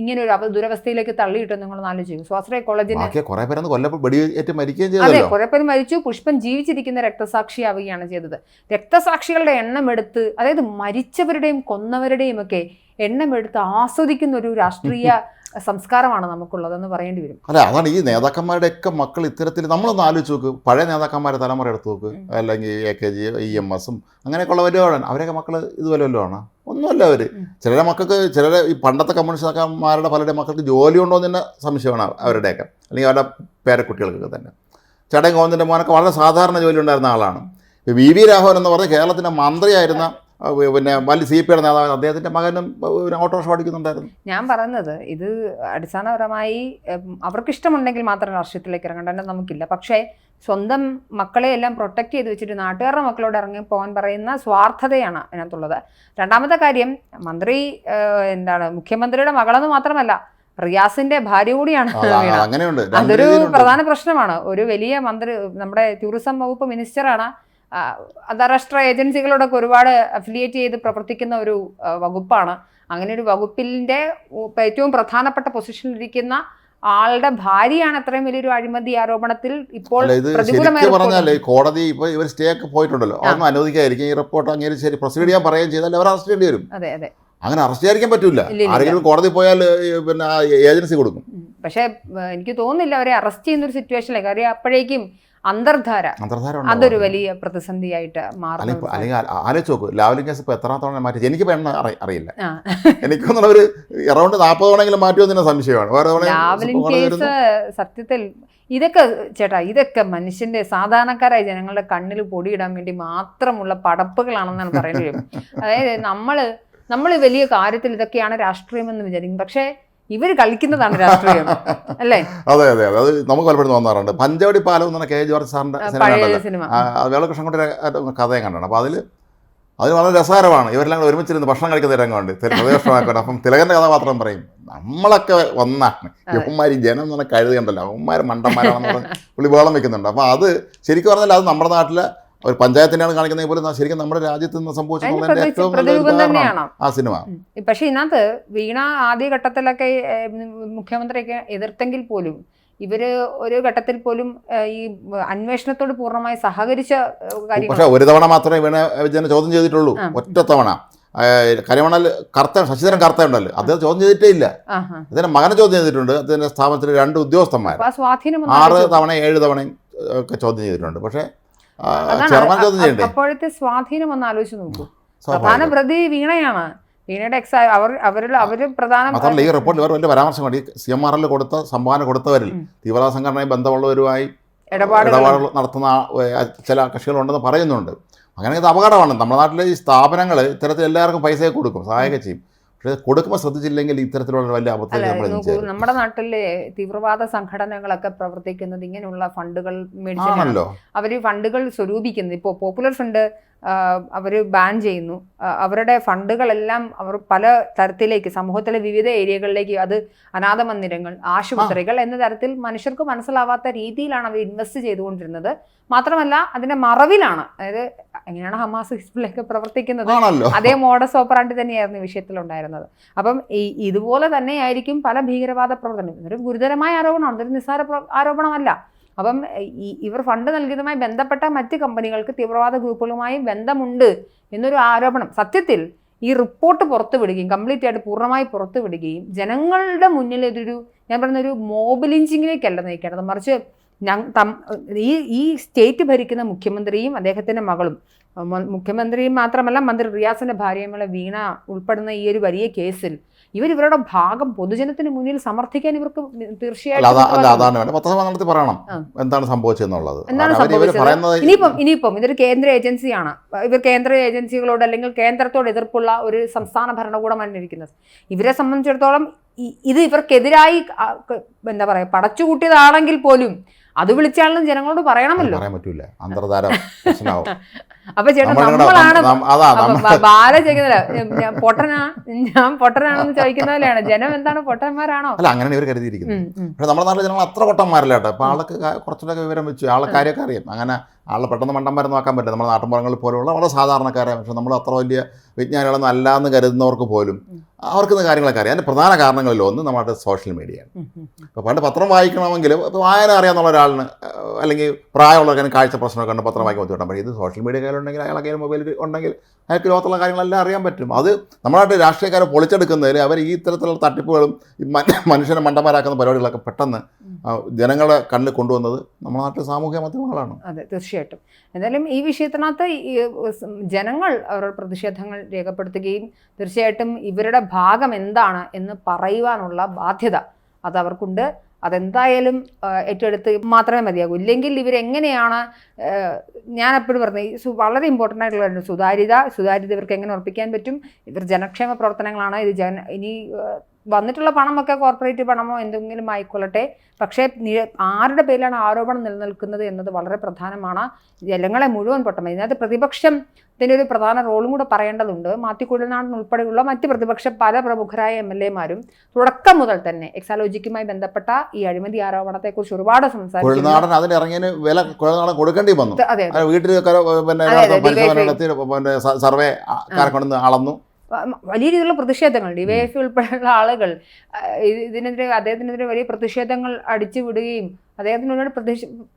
ഇങ്ങനെ ഒരു ദുരവസ്ഥയിലേക്ക് തള്ളിയിട്ടെന്ന് നിങ്ങൾ ആലോചിച്ചു. സ്വാശ്രയ കോളേജിന് അതെ കുറെ പേര് മരിച്ചു. പുഷ്പൻ ജീവിച്ചിരിക്കുന്ന രക്തസാക്ഷിയാവുകയാണ് ചെയ്തത്. രക്തസാക്ഷികളുടെ എണ്ണം എടുത്ത്, അതായത് മരിച്ചവരുടെയും കൊന്നവരുടെയും ഒക്കെ എണ്ണം എടുത്ത് ആസ്വദിക്കുന്ന ഒരു രാഷ്ട്രീയ സംസ്കാരമാണ് നമുക്കുള്ളതെന്ന് പറയേണ്ടി വരും. അല്ല, അതാണ് ഈ നേതാക്കന്മാരുടെ ഒക്കെ മക്കൾ ഇത്തരത്തിൽ നമ്മളൊന്ന് ആലോചിച്ച് നോക്ക്. പഴയ നേതാക്കന്മാരെ തലമുറ എടുത്ത് നോക്ക്, അല്ലെങ്കിൽ AKG EMS അങ്ങനെയൊക്കെ ഉള്ളവരാണ്. അവരൊക്കെ മക്കൾ ഇതുപോലെ വല്ലതും ആണ്? ഒന്നുമല്ല. അവർ ചിലരെ മക്കൾക്ക്, ചിലരെ ഈ പണ്ടത്തെ കമ്മ്യൂണിസ്റ്റ് നേതാക്കന്മാരുടെ പലരുടെ മക്കൾക്ക് ജോലി ഉണ്ടോ എന്ന് തന്നെ സംശയമാണ് അവരുടെയൊക്കെ, അല്ലെങ്കിൽ അവരുടെ പേരക്കുട്ടികൾക്കൊക്കെ തന്നെ. ചേട്ടൻ ഗോവിന്ദൻ്റെ മോനൊക്കെ വളരെ സാധാരണ ജോലി ഉണ്ടായിരുന്ന ആളാണ്. VV രാഘവൻ എന്ന് പറഞ്ഞ കേരളത്തിൻ്റെ മന്ത്രിയായിരുന്ന, പിന്നെ വലിയ CPIയുടെ നേതാവ്, അദ്ദേഹത്തിന്റെ മകനും ഓട്ടോറിക്ഷ പഠിക്കുന്നുണ്ടായിരുന്നു. ഞാൻ പറയുന്നത് ഇത് അടിസ്ഥാനപരമായി അവർക്കിഷ്ടമുണ്ടെങ്കിൽ മാത്രം രാഷ്ട്രീയത്തിലേക്ക് ഇറങ്ങേണ്ട നമുക്കില്ല. പക്ഷേ സ്വന്തം മക്കളെ എല്ലാം പ്രൊട്ടക്ട് ചെയ്ത് വെച്ചിട്ട് നാട്ടുകാരുടെ മക്കളോട് ഇറങ്ങി പോകാൻ പറയുന്ന സ്വാർത്ഥതയാണ് അതിനകത്തുള്ളത്. രണ്ടാമത്തെ കാര്യം, മുഖ്യമന്ത്രിയുടെ മകളെന്ന് മാത്രമല്ല, റിയാസിന്റെ ഭാര്യ കൂടിയാണ്. അതൊരു പ്രധാന പ്രശ്നമാണ്. ഒരു വലിയ മന്ത്രി, നമ്മുടെ ടൂറിസം വകുപ്പ് മിനിസ്റ്ററാണ്. അന്താരാഷ്ട്ര ഏജൻസികളോടൊക്കെ ഒരുപാട് അഫിലിയേറ്റ് ചെയ്ത് പ്രവർത്തിക്കുന്ന ഒരു വകുപ്പാണ്. അങ്ങനെ ഒരു വകുപ്പിന്റെ ഏറ്റവും പ്രധാനപ്പെട്ട പൊസിഷനിലിരിക്കുന്ന ആളുടെ ഭാര്യയാണ് അത്രയും വലിയൊരു അഴിമതി ആരോപണത്തിൽ ഇപ്പോൾ പറഞ്ഞാൽ കോടതി ഇപ്പോൾ ഇവർ സ്റ്റേ ഒക്കെ പോയിട്ടുണ്ടല്ലോ, അതൊന്നും അനുവദിക്കാതിരിക്കും. ഈ റിപ്പോർട്ട് അങ്ങനെ ശരി പ്രൊസീഡ് ചെയ്യാൻ പറയുകയും ചെയ്താൽ അവർ അറസ്റ്റ് ചെയ്യേണ്ടി വരും. അതെ അതെ, അങ്ങനെ അറസ്റ്റ് ചെയ്യാതിരിക്കാൻ പറ്റില്ല. ആരെങ്കിലും കോടതി പോയാൽ പിന്നെ ഏജൻസി കൊടുക്കും. പക്ഷേ എനിക്ക് തോന്നുന്നില്ല അവരെ അറസ്റ്റ് ചെയ്യുന്ന ഒരു സിറ്റുവേഷനിലേക്ക്. കാര്യം അപ്പോഴേക്കും അന്തർധാര അതൊരു വലിയ പ്രതിസന്ധിയായിട്ട് മാറും. അല്ലെങ്കിൽ ആലോചിച്ച് നോക്കൂ, ലാവ്ലിൻ കേസ് ഇപ്പോൾ എത്ര തവണ മാറ്റി? എനിക്കിപ്പോൾ എണ്ണ അറിയില്ല. എനിക്കൊന്നുള്ള ഒരു അറൗണ്ട് 40 തവണയെങ്കിലും മാറ്റുമെന്ന് സംശയമാണ്. ലാവ്ലിൻ കേസ് സത്യത്തിൽ ഇതൊക്കെ ഇതൊക്കെ മനുഷ്യന്റെ സാധാരണക്കാരായ ജനങ്ങളുടെ കണ്ണിൽ പൊടിയിടാൻ വേണ്ടി മാത്രമുള്ള പടപ്പുകളാണെന്നാണ് പറയേണ്ടി വരും. അതായത് നമ്മള് വലിയ കാര്യത്തിൽ ഇതൊക്കെയാണ് രാഷ്ട്രീയം എന്ന് വിചാരിക്കും. പക്ഷേ ഇവർ കളിക്കുന്നതാണ് രാഷ്ട്രീയം, അല്ലേ? അതെ അതെ അതെ, അത് നമുക്ക് പലപ്പോഴും തോന്നാറുണ്ട്. പഞ്ചവടി പാലം എന്ന് പറഞ്ഞ KG ജോർജ് സാറിന്റെ സിനിമ, വേളകൃഷ്ണൻകുട്ടിയുടെ കഥയും കണ്ടാണ്. അപ്പോൾ അതിൽ വളരെ രസകരമാണ്. ഇവരെല്ലാം ഒരുമിച്ചിരുന്ന് ഭക്ഷണം കഴിക്കുന്ന രംഗമുണ്ട്, ഹൃദയഷ്ടമാക്കണം. അപ്പം തിലകന്റെ കഥാപാത്രം പറയും, നമ്മളൊക്കെ ഒന്നാണ്, യവന്മാർ ജനം എന്ന് പറഞ്ഞാൽ കഴുതയുണ്ടല്ലോ, അവന്മാർ മണ്ടന്മാരാണെന്ന് പറഞ്ഞ് പുള്ളി ബഹളം വെക്കുന്നുണ്ട്. അപ്പോൾ അത് ശരിക്കും പറഞ്ഞാൽ അത് നമ്മുടെ നാട്ടിലെ ഒരു പഞ്ചായത്തിനാണ് കാണിക്കുന്നത് പോലെ ശരിക്കും നമ്മുടെ രാജ്യത്ത് നിന്ന് സംഭവിച്ചത് ഏറ്റവും ആ സിനിമ. പക്ഷെ ഇതിനകത്ത് വീണ ആദ്യഘട്ടത്തിലൊക്കെ മുഖ്യമന്ത്രിയൊക്കെ എതിർത്തെങ്കിൽ പോലും ഇവര് ഒരു ഘട്ടത്തിൽ പോലും ഈ അന്വേഷണത്തോട് പൂർണ്ണമായി സഹകരിച്ച കാര്യം. പക്ഷെ ഒരു തവണ മാത്രമേ വീണ വിജയനെ ചോദ്യം ചെയ്തിട്ടുള്ളൂ, ഒറ്റ തവണ. കരിമണൽ ശശിധരൻ കർത്ത ഉണ്ടല്ലോ, അദ്ദേഹം ചോദ്യം ചെയ്തിട്ടേ ഇല്ല. അദ്ദേഹം മകനെ ചോദ്യം ചെയ്തിട്ടുണ്ട്. അദ്ദേഹത്തിന്റെ സ്ഥാപനത്തിൽ 2 ഉദ്യോഗസ്ഥന്മാർ 6 തവണ 7 തവണയും ഒക്കെ ചോദ്യം ചെയ്തിട്ടുണ്ട്. പക്ഷേ അപ്പോഴത്തെ സ്വാധീനം ഒന്ന് ആലോചിച്ച് നോക്കൂ. പ്രധാന പ്രതി വീണയാണ്. വീണയുടെ അവര് പ്രധാന ഈ റിപ്പോർട്ടിൽ വേറെ വലിയ പരാമർശം ഈ CMRL കൊടുത്ത സംഭാവന കൊടുത്തവരിൽ തീവ്രവാദ സംഘടനയും ബന്ധമുള്ളവരുമായി ഇടപാടുകൾ നടത്തുന്ന ചില കക്ഷികളുണ്ടെന്ന് പറയുന്നുണ്ട്. അങ്ങനെ ഇത് അപകടമാണ്. നമ്മുടെ നാട്ടിലെ ഈ സ്ഥാപനങ്ങൾ ഇത്തരത്തിൽ എല്ലാവർക്കും പൈസ കൊടുക്കും, സഹായമൊക്കെ ചെയ്യും. പക്ഷേ കൊടുക്കുമ്പോൾ ശ്രദ്ധിച്ചില്ലെങ്കിൽ ഇത്തരത്തിലുള്ള വലിയ അബദ്ധം നമ്മൾ നോക്കൂ, നമ്മുടെ നാട്ടിലെ തീവ്രവാദ സംഘടനകളൊക്കെ പ്രവർത്തിക്കുന്നത് ഇങ്ങനെയുള്ള ഫണ്ടുകൾ മേടിച്ചാണല്ലോ. ആണല്ലോ. അവർ ഫണ്ടുകൾ സ്വരൂപിക്കുന്നത്. ഇപ്പോൾ പോപ്പുലർ ഫണ്ട് അവർ ബാൻ ചെയ്യുന്നു. അവരുടെ ഫണ്ടുകളെല്ലാം അവർ പല തരത്തിലേക്ക് സമൂഹത്തിലെ വിവിധ ഏരിയകളിലേക്ക്, അത് അനാഥ മന്ദിരങ്ങൾ, ആശുപത്രികൾ എന്ന തരത്തിൽ മനുഷ്യർക്ക് മനസ്സിലാവാത്ത രീതിയിലാണ് അവർ ഇൻവെസ്റ്റ് ചെയ്തുകൊണ്ടിരുന്നത്. മാത്രമല്ല അതിന്റെ മറവിലാണ്, അതായത് എങ്ങനെയാണ് ഹമാസ് ഹിസ്ബുള്ളയൊക്കെ പ്രവർത്തിക്കുന്നത് അതേ മോഡസ് ഓപ്പറാണ്ടി തന്നെയായിരുന്നു ഈ വിഷയത്തിലുണ്ടായിരുന്നത്. അപ്പം ഇതുപോലെ തന്നെയായിരിക്കും പല ഭീകരവാദ പ്രവർത്തനം. ഇതൊരു ഗുരുതരമായ ആരോപണമാണ്, ഇതൊരു നിസ്സാര ആരോപണമല്ല. അപ്പം ഇവർ ഫണ്ട് നൽകിയതുമായി ബന്ധപ്പെട്ട മറ്റ് കമ്പനികൾക്ക് തീവ്രവാദ ഗ്രൂപ്പുകളുമായി ബന്ധമുണ്ട് എന്നൊരു ആരോപണം സത്യത്തിൽ ഈ റിപ്പോർട്ട് പുറത്തുവിടുകയും കംപ്ലീറ്റ് ആയിട്ട് പൂർണ്ണമായി പുറത്തുവിടുകയും ജനങ്ങളുടെ മുന്നിൽ ഇതൊരു, ഞാൻ പറയുന്ന ഒരു മോബ് ലിഞ്ചിങ്ങിലേക്കല്ല നയിക്കേണ്ടത്, മറിച്ച് ഈ സ്റ്റേറ്റ് ഭരിക്കുന്ന മുഖ്യമന്ത്രിയും അദ്ദേഹത്തിൻ്റെ മകളും, മുഖ്യമന്ത്രിയും മാത്രമല്ല മന്ത്രി റിയാസിന്റെ ഭാര്യയുമുള്ള വീണ ഉൾപ്പെടുന്ന ഈ ഒരു വലിയ കേസിൽ ഇവരുടെ ഭാഗം പൊതുജനത്തിന് മുന്നിൽ സമർത്ഥിക്കാൻ ഇവർക്ക് തീർച്ചയായിട്ടും പറയണം എന്താണ് സംഭവിച്ചെന്നുള്ളത്. എന്താണ് സംഭവിച്ചത്. ഇനിയിപ്പം ഇതൊരു കേന്ദ്ര ഏജൻസിയാണ്. ഇവർ കേന്ദ്ര ഏജൻസികളോട് അല്ലെങ്കിൽ കേന്ദ്രത്തോട് എതിർപ്പുള്ള ഒരു സംസ്ഥാന ഭരണകൂടമാണ് ഇരിക്കുന്നത്. ഇവരെ സംബന്ധിച്ചിടത്തോളം ഇത് ഇവർക്കെതിരായി എന്താ പറയാ പടച്ചുകൂട്ടിയതാണെങ്കിൽ പോലും അത് വിളിച്ചാലും ജനങ്ങളോട് പറയണമല്ലോ. പറയാൻ പറ്റൂല, അന്തർധാര പ്രശ്നമാവും. അപ്പൊ ചേട്ടാ നമ്മളാണ് ബാല ചോദിക്കുന്നില്ല ഞാൻ പൊട്ടനാണെന്ന് ചോദിക്കുന്നതിലാണ്. ജനം എന്താണ് പൊട്ടന്മാരാണോ? അല്ല, അങ്ങനെയാണ് ഇവർ കരുതിയിരിക്കുന്നത്. പക്ഷെ നമ്മുടെ നാട്ടിലെ ജനങ്ങൾ അത്ര പൊട്ടന്മാരല്ല കേട്ടോ. അപ്പൊ ആൾക്ക് കുറച്ചുകൂടെ വിവരം വെച്ചു, ആളെ കാര്യമൊക്കെ അറിയാം. അങ്ങനെ ആളെ പെട്ടെന്ന് മണ്ടന്മാരെ നോക്കാൻ പറ്റില്ല. നമ്മുടെ നാട്ടിൻപുറങ്ങളിൽ പോലുള്ള വളരെ സാധാരണക്കാരെ, പക്ഷെ നമ്മൾ അത്ര വലിയ വിജ്ഞാനികളൊന്നും അല്ല എന്ന് കരുതുന്നവർക്ക് പോലും അവർക്കിന്ന് കാര്യങ്ങളൊക്കെ അറിയാം. അതിൻ്റെ പ്രധാന കാരണങ്ങളിൽ ഒന്ന് നമ്മുടെ സോഷ്യൽ മീഡിയയാണ്. ഇപ്പോൾ പണ്ട് പത്രം വായിക്കണമെങ്കിലും ഇപ്പോൾ വായന അറിയാമെന്നുള്ള ഒരാളിന് അല്ലെങ്കിൽ പ്രായമുള്ളവർക്ക് കാഴ്ച പ്രശ്നമൊക്കെ ഉണ്ട് പത്രം വായിക്കാൻ പറ്റും. പക്ഷേ ഇത് സോഷ്യൽ മീഡിയ കയ്യിലുണ്ടെങ്കിൽ അയാളെ കയ്യിൽ മൊബൈൽ ഉണ്ടെങ്കിൽ അയാൾക്ക് ലോകത്തുള്ള കാര്യങ്ങളെല്ലാം അറിയാൻ പറ്റും. അത് നമ്മളായിട്ട് രാഷ്ട്രീയക്കാരെ പൊളിച്ചെടുക്കുന്നതിൽ അവർ ഈ തരത്തിലുള്ള തട്ടിപ്പുകളും മനുഷ്യനെ മണ്ടന്മാരാക്കുന്ന പരിപാടികളൊക്കെ പെട്ടെന്ന് ജനങ്ങളെ കണ്ണിൽ കൊണ്ടുവന്നത് നമ്മുടെ നാട്ടിൽ സാമൂഹ്യ മാധ്യമങ്ങളാണ്. അതെ, തീർച്ചയായിട്ടും. എന്തായാലും ഈ വിഷയത്തിനകത്ത് ജനങ്ങൾ അവരുടെ പ്രതിഷേധങ്ങൾ രേഖപ്പെടുത്തുകയും തീർച്ചയായിട്ടും ഇവരുടെ ഭാഗം എന്താണ് എന്ന് പറയുവാനുള്ള ബാധ്യത അത് അവർക്കുണ്ട്. അതെന്തായാലും ഏറ്റെടുത്ത് മാത്രമേ മതിയാകൂ. ഇല്ലെങ്കിൽ ഇവരെങ്ങനെയാണ്, ഞാൻ എപ്പോഴും പറഞ്ഞു വളരെ ഇമ്പോർട്ടൻ്റ് ആയിട്ടുള്ള സുതാര്യത ഇവർക്ക് എങ്ങനെ ഉറപ്പിക്കാൻ പറ്റും? ഇവർ ജനക്ഷേമ പ്രവർത്തനങ്ങളാണ്. ഇത് ഇനി വന്നിട്ടുള്ള പണമൊക്കെ കോർപ്പറേറ്റ് പണമോ എന്തെങ്കിലും ആയിക്കൊള്ളട്ടെ, പക്ഷേ ആരുടെ പേരിലാണ് ആരോപണം നിലനിൽക്കുന്നത് എന്നത് വളരെ പ്രധാനമാണ്. ജനങ്ങളെ മുഴുവൻ പൊട്ടമ. ഇതിനകത്ത് പ്രതിപക്ഷത്തിൻ്റെ ഒരു പ്രധാന റോളും കൂടെ പറയേണ്ടതുണ്ട്. മാത്യു കുഴൽനാടൻ ഉൾപ്പെടെയുള്ള മറ്റ് പ്രതിപക്ഷ പല പ്രമുഖരായ MLA-മാരും തുടക്കം മുതൽ തന്നെ എക്സാലോജിക്കുമായി ബന്ധപ്പെട്ട ഈ അഴിമതി ആരോപണത്തെക്കുറിച്ച് ഒരുപാട് സംസാരിച്ചു. സർവേ അളന്നു. വലിയ രീതിയിലുള്ള പ്രതിഷേധങ്ങൾ DYFI ഉൾപ്പെടെയുള്ള ആളുകൾ അദ്ദേഹത്തിനെതിരെ വലിയ പ്രതിഷേധങ്ങൾ അടിച്ചു വിടുകയും അദ്ദേഹത്തിന് ഒരുപാട്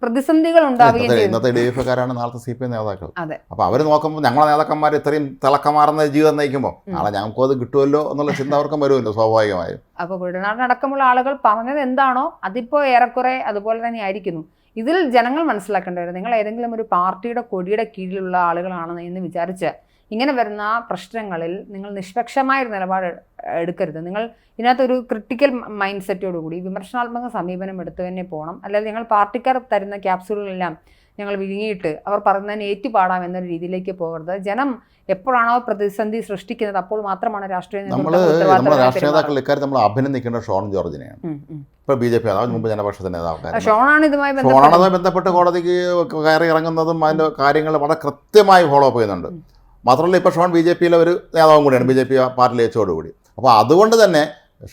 പ്രതിസന്ധികൾ ഉണ്ടാവുകയും ചെയ്തു. ഇന്നത്തെ DYFIക്കാരാണ് നാളത്തെ CPM നേതാക്കൾ. അപ്പൊ അവർ നോക്കുമ്പോൾ ഞങ്ങളെ നേതാക്കന്മാർ ഇത്രയും തിളക്കമാർന്ന ജീവിതം നയിക്കുമ്പോൾ നാളെ ഞങ്ങൾക്കും അത് കിട്ടുമല്ലോ എന്നുള്ള ചിന്ത അവർക്കും വരുമല്ലോ സ്വാഭാവികമായും. അപ്പൊ കുഴൽനാടനടക്കമുള്ള ആളുകൾ പറഞ്ഞത് എന്താണോ അതിപ്പോ ഏറെക്കുറെ അതുപോലെ തന്നെ ആയിരിക്കുന്നു. ഇതിൽ ജനങ്ങൾ മനസ്സിലാക്കേണ്ടവരും നിങ്ങൾ ഏതെങ്കിലും ഒരു പാർട്ടിയുടെ കൊടിയുടെ കീഴിലുള്ള ആളുകളാണെന്ന് എന്ന് വിചാരിച്ച് ഇങ്ങനെ വരുന്ന പ്രശ്നങ്ങളിൽ നിങ്ങൾ നിഷ്പക്ഷമായൊരു നിലപാട് എടുക്കരുത്. നിങ്ങൾ ഇതിനകത്തൊരു ക്രിട്ടിക്കൽ മൈൻഡ് സെറ്റോടുകൂടി വിമർശനാത്മക സമീപനം എടുത്തു തന്നെ പോകണം. അല്ലാതെ നിങ്ങൾ പാർട്ടിക്കാർ തരുന്ന ക്യാപ്സ്യൂളുകളെല്ലാം ഞങ്ങൾ വിഴുങ്ങിയിട്ട് അവർ പറയുന്നതിന് ഏറ്റുപാടാം എന്നൊരു രീതിയിലേക്ക് പോകരുത്. ജനം എപ്പോഴാണോ പ്രതിസന്ധി സൃഷ്ടിക്കുന്നത് അപ്പോൾ മാത്രമാണ് രാഷ്ട്രീയ നേതാക്കൾ ഇക്കാര്യം നമ്മൾ അഭിനന്ദിക്കേണ്ട ഷോൺ ജോർജിനെയാണ്. ഇപ്പോൾ BJP അതായത് മുമ്പ് ജനപക്ഷത്തിന്റെ നേതാവ് ഷോണാണ് ഇതുമായി ബന്ധപ്പെട്ട് കോടതിക്ക് കയറി ഇറങ്ങുന്നതും അതിൻ്റെ കാര്യങ്ങൾ വളരെ കൃത്യമായി ഫോളോ അപ്പ് ചെയ്യുന്നുണ്ട്. മാത്രമല്ല ഇപ്പോൾ ഷോൺ BJPയിലെ ഒരു നേതാവും കൂടിയാണ്, BJP പാർട്ടിയിൽ വെച്ചോടുകൂടി. അപ്പോൾ അതുകൊണ്ട് തന്നെ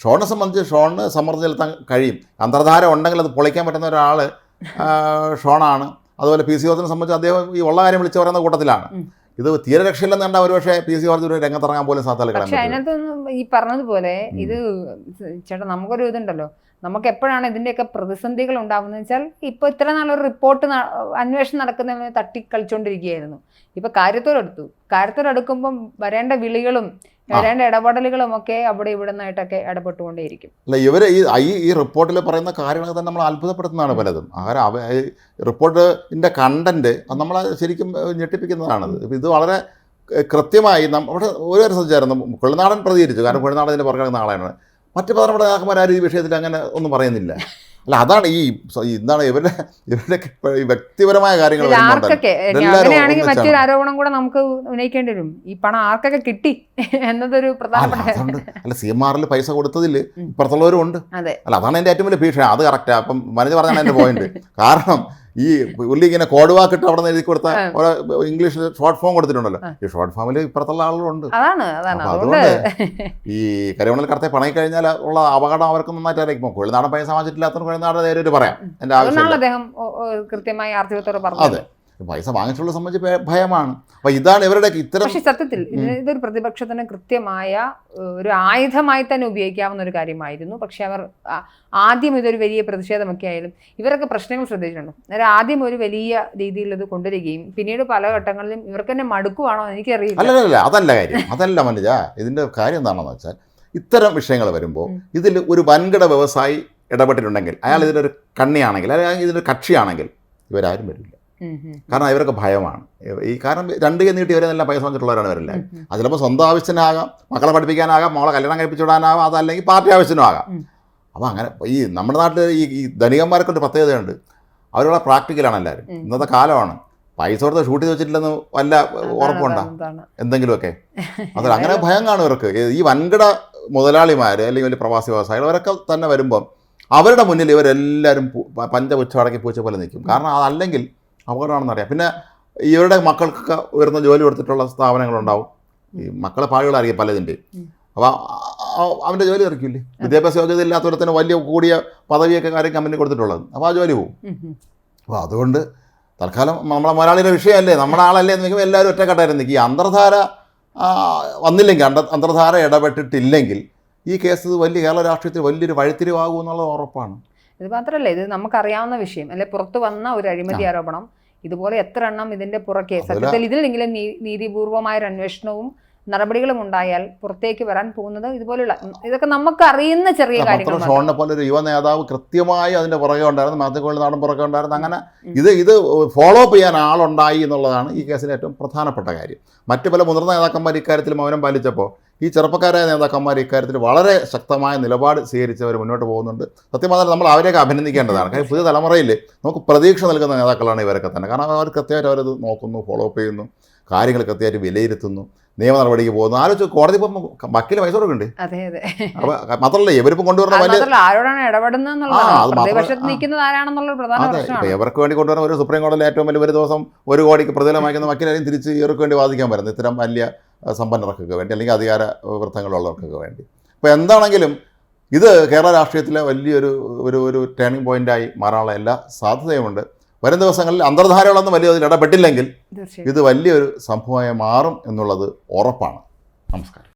ഷോണിനെ സംബന്ധിച്ച് ഷോണിന് സമ്മർദ്ദം ചെലുത്താൻ കഴിയും. അന്തർധാര ഉണ്ടെങ്കിൽ അത് പൊളിക്കാൻ പറ്റുന്ന ഒരാൾ ഷോണാണ്. അതുപോലെ PC ജോർജിനെ സംബന്ധിച്ച് അദ്ദേഹം ഈ ഉള്ള കാര്യം വിളിച്ചു പറയുന്ന കൂട്ടത്തിലാണ്. ഇത് തീരെ രക്ഷയില്ലെന്ന് കണ്ടാൽ ഒരുപക്ഷെ PC ജോർജ് ഒരു രംഗത്തിറങ്ങാൻ പോലും സാധ്യത. പക്ഷേ അതിനകത്തൊന്നും ഈ പറഞ്ഞതുപോലെ ഇത് ചേട്ടാ നമുക്കൊരു ഇതുണ്ടല്ലോ, നമുക്ക് എപ്പോഴാണ് ഇതിൻ്റെയൊക്കെ പ്രതിസന്ധികൾ ഉണ്ടാകുന്നത് വെച്ചാൽ ഇപ്പോൾ ഇത്ര നാളൊരു റിപ്പോർട്ട് അന്വേഷണം നടക്കുന്നതിന് തട്ടിക്കളിച്ചുകൊണ്ടിരിക്കുകയായിരുന്നു. ഇപ്പോൾ കാര്യത്തോടെടുക്കുമ്പം വരേണ്ട വിളികളും വരേണ്ട ഇടപെടലുകളും ഒക്കെ അവിടെ ഇവിടെ നിന്നായിട്ടൊക്കെ ഇടപെട്ടുകൊണ്ടേയിരിക്കും. അല്ല, ഇവർ ഈ റിപ്പോർട്ടിൽ പറയുന്ന കാര്യങ്ങൾ തന്നെ നമ്മൾ അത്ഭുതപ്പെടുത്തുന്നതാണ് പലതും. റിപ്പോർട്ടിൻ്റെ കണ്ടന്റ് അത് നമ്മളെ ശരിക്കും ഞെട്ടിപ്പിക്കുന്നതാണത്. ഇത് വളരെ കൃത്യമായി അവിടെ ഒരു കാര്യം ശ്രദ്ധിച്ചായിരുന്നു. കുഴൽനാടൻ പ്രതികരിച്ചു, കാരണം കുഴൽനാടൻ ഇതിൻ്റെ പുറകെ നടക്കുന്ന ആളാണ്. മറ്റ് പ്രധാനപ്പെട്ട നേതാക്കന്മാർ ആരും ഈ വിഷയത്തിൽ അങ്ങനെ ഒന്നും പറയുന്നില്ല. അല്ല അതാണ് എന്താണ് ഇവരുടെ ഈ വ്യക്തിപരമായ കാര്യങ്ങൾ ആർക്കൊക്കെ അങ്ങനെയാണെങ്കിൽ മറ്റൊരു ആരോപണം കൂടെ നമുക്ക് ഉന്നയിക്കേണ്ടി വരും, ഈ പണം ആർക്കൊക്കെ കിട്ടി എന്നതൊരു പ്രധാനപ്പെട്ട. അല്ല CMR പൈസ കൊടുത്തതിൽ ഇപ്പുറത്തുള്ളവരും ഉണ്ട്. അല്ല അതാണ് എൻ്റെ ഏറ്റവും വലിയ ഭീഷണി. അത് കറക്റ്റാ. അപ്പം മനോജ് പറഞ്ഞാണ് എൻ്റെ പോയിന്റ്. കാരണം ഈ പുള്ളി ഇങ്ങനെ കോഡ് വാക്കിട്ട് അവിടെ നിന്ന് എഴുതി കൊടുത്ത ഇംഗ്ലീഷിൽ ഷോർട്ട് ഫോം കൊടുത്തിട്ടുണ്ടല്ലോ, ഈ ഷോർട്ട് ഫോമിൽ ഇപ്പുറത്തുള്ള ആളുകളുണ്ട്. അതുകൊണ്ട് ഈ കരിമണൽ കടത്തെ പണി കഴിഞ്ഞാൽ ഉള്ള അപകടം അവർക്ക് നന്നായിട്ട് അറിയിക്കും. കുഴൽനാടൻ പൈസ വാങ്ങിച്ചിട്ടില്ലാത്ത കുഴൽനാട് നേരിട്ട് പറയാം, എൻ്റെ ആവശ്യം. അതെ, പൈസ വാങ്ങിച്ചുള്ള സംബന്ധിച്ച് ഭയമാണ്. അപ്പൊ ഇതാണ് ഇവരുടെ ഇത്തരം. പക്ഷേ സത്യത്തിൽ ഇതൊരു പ്രതിപക്ഷത്തിന് കൃത്യമായ ഒരു ആയുധമായി തന്നെ ഉപയോഗിക്കാവുന്ന ഒരു കാര്യമായിരുന്നു. പക്ഷെ അവർ ആദ്യം ഇതൊരു വലിയ പ്രതിഷേധമൊക്കെ ആയാലും ഇവരൊക്കെ പ്രശ്നങ്ങൾ ശ്രദ്ധിച്ചിട്ടുണ്ട്. അന്നേരം ആദ്യം ഒരു വലിയ രീതിയിൽ ഇത് കൊണ്ടുവരികയും പിന്നീട് പല ഘട്ടങ്ങളിലും ഇവർക്ക് തന്നെ മടുക്കുവാണോ എനിക്കറിയില്ല. അല്ലല്ല, അതല്ല കാര്യം. അതല്ല മനോജ, ഇതിന്റെ കാര്യം എന്താണെന്ന് വെച്ചാൽ ഇത്തരം വിഷയങ്ങൾ വരുമ്പോൾ ഇതിൽ ഒരു വൻകിട വ്യവസായി ഇടപെട്ടിട്ടുണ്ടെങ്കിൽ, അയാൾ ഇതിലൊരു കണ്ണിയാണെങ്കിൽ, അല്ലെങ്കിൽ ഇതിലൊരു കക്ഷിയാണെങ്കിൽ ഇവരാരും വരില്ല. കാരണം ഇവരൊക്കെ ഭയമാണ്. കാരണം 2 കൈ നീട്ടി ഇവരെ നല്ല പൈസ വാങ്ങിച്ചിട്ടുള്ളവരാണ് ഇവരല്ലേ. അത് ചിലപ്പോൾ സ്വന്തം ആവശ്യത്തിനാകാം, മക്കളെ പഠിപ്പിക്കാനാകാം, മോളെ കല്യാണം കഴിപ്പിച്ചു വിടാനാകാം, അതല്ലെങ്കിൽ പാർട്ടി ആവശ്യത്തിനും ആകാം. അപ്പോൾ അങ്ങനെ ഈ നമ്മുടെ നാട്ടിൽ ഈ ധനികന്മാർക്കൊരു പ്രത്യേകതയുണ്ട്, അവരുടെ പ്രാക്ടിക്കലാണ് എല്ലാവരും. ഇന്നത്തെ കാലമാണ്. പൈസ കൊടുത്ത് ഷൂട്ട് ചെയ്ത് വെച്ചിട്ടില്ലെന്ന് വല്ല ഉറപ്പുണ്ടോ എന്തെങ്കിലുമൊക്കെ? അതിൽ അങ്ങനെ ഭയം കാണും ഇവർക്ക്. ഈ വൻകിട മുതലാളിമാർ അല്ലെങ്കിൽ വലിയ പ്രവാസി വ്യവസായികൾ അവരൊക്കെ തന്നെ വരുമ്പം അവരുടെ മുന്നിൽ ഇവരെല്ലാവരും പഞ്ചപുച്ഛടക്കി പൂച്ച പോലെ നിൽക്കും. കാരണം അതല്ലെങ്കിൽ അപകടമാണെന്നറിയാം. പിന്നെ ഇവരുടെ മക്കൾക്കൊക്കെ ഉയർന്ന ജോലി കൊടുത്തിട്ടുള്ള സ്ഥാപനങ്ങളുണ്ടാവും. ഈ മക്കളെ പാടുകളറിയാം പലതിൻ്റെയും. അപ്പോൾ അവൻ്റെ ജോലി ഇറക്കില്ലേ. വിദ്യാഭ്യാസ യോഗ്യത ഇല്ലാത്തവരത്തിന് വലിയ കൂടിയ പദവിയൊക്കെ കാര്യം കമ്പനി കൊടുത്തിട്ടുള്ളത്. അപ്പോൾ ആ ജോലി പോകും. അപ്പോൾ അതുകൊണ്ട് തൽക്കാലം നമ്മളെ മലയാളിയുടെ വിഷയമല്ലേ, നമ്മുടെ ആളല്ലേ എന്ന് നിൽക്കുമ്പോൾ എല്ലാവരും ഒറ്റക്കെട്ടായിരുന്നു നിൽക്കും. ഈ അന്തർധാര വന്നില്ലെങ്കിൽ, അന്തർധാര ഇടപെട്ടിട്ടില്ലെങ്കിൽ ഈ കേസ് വലിയ കേരള രാഷ്ട്രീയത്തിൽ വലിയൊരു വഴിത്തിരിവാകും എന്നുള്ളത് ഉറപ്പാണ്. ഇത് മാത്രമല്ല, ഇത് നമുക്കറിയാവുന്ന വിഷയം അല്ലെ. പുറത്തു വന്ന ഒരു അഴിമതി ആരോപണം ഇതുപോലെ എത്ര എണ്ണം ഇതിന്റെ പുറകെ സത്യത്തിൽ ഇതിലെങ്കിലും നീതിപൂർവമായ ഒരു അന്വേഷണവും നടപടികളും ഉണ്ടായാൽ പുറത്തേക്ക് വരാൻ പോകുന്നത് ഇതുപോലുള്ള ഇതൊക്കെ നമുക്ക് അറിയുന്ന ചെറിയ കാര്യങ്ങൾ. ഷോണിനെ പോലെ ഒരു യുവ നേതാവ് കൃത്യമായി അതിന്റെ പുറകെ ഉണ്ടായിരുന്നു, മാത്യു നാടൻ പുറകെ ഉണ്ടായിരുന്നു. അങ്ങനെ ഇത് ഫോളോ അപ്പ് ചെയ്യാൻ ആളുണ്ടായി എന്നുള്ളതാണ് ഈ കേസിലെ ഏറ്റവും പ്രധാനപ്പെട്ട കാര്യം. മറ്റു പല മുതിർന്ന നേതാക്കന്മാർ ഇക്കാര്യത്തിൽ മൗനം പാലിച്ചപ്പോൾ ഈ ചെറുപ്പക്കാരായ നേതാക്കന്മാർ ഇക്കാര്യത്തിൽ വളരെ ശക്തമായ നിലപാട് സ്വീകരിച്ചവർ മുന്നോട്ട് പോകുന്നുണ്ട്. സത്യം പറഞ്ഞാൽ നമ്മൾ അവരെയൊക്കെ അഭിനന്ദിക്കേണ്ടതാണ്. കാരണം പുതിയ തലമുറയിൽ നമുക്ക് പ്രതീക്ഷ നൽകുന്ന നേതാക്കളാണ് ഇവരൊക്കെ തന്നെ. കാരണം അവർ കൃത്യമായിട്ട് അവരത് നോക്കുന്നു, ഫോളോ അപ്പ് ചെയ്യുന്നു, കാര്യങ്ങൾ കൃത്യമായിട്ട് വിലയിരുത്തുന്നു, നിയമ നടപടിക്ക് പോകുന്നു. ആലോചിച്ച് കോടതി ഇപ്പം വക്കീല് പൈസ കൊടുക്കണ്ടേ? അപ്പൊ മാത്രമല്ല ഇവരിപ്പം കൊണ്ടുവരുന്ന വലിയ ഇവർക്ക് വേണ്ടി കൊണ്ടുവരുന്ന ഒരു സുപ്രീം കോടതിയിൽ ഏറ്റവും വലിയ ഒരു ദിവസം 1 കോടിക്ക് പ്രതിഫലം വാങ്ങിക്കുന്ന വക്കീലായും തിരിച്ച് ഇവർക്ക് വേണ്ടി വാദിക്കാൻ വരുന്നത് ഇത്തരം വലിയ സമ്പന്നർക്കൊക്കെ വേണ്ടി, അല്ലെങ്കിൽ അധികാര വൃത്തങ്ങളുള്ളവർക്കൊക്കെ വേണ്ടി. അപ്പോൾ എന്താണെങ്കിലും ഇത് കേരള രാഷ്ട്രീയത്തിലെ വലിയൊരു ടേണിംഗ് പോയിന്റായി മാറാനുള്ള എല്ലാ സാധ്യതയുമുണ്ട്. വരും ദിവസങ്ങളിൽ അന്തർധാരകളൊന്നും വലിയ ഇടപെട്ടില്ലെങ്കിൽ ഇത് വലിയൊരു സംഭവമായി മാറും എന്നുള്ളത് ഉറപ്പാണ്. നമസ്കാരം.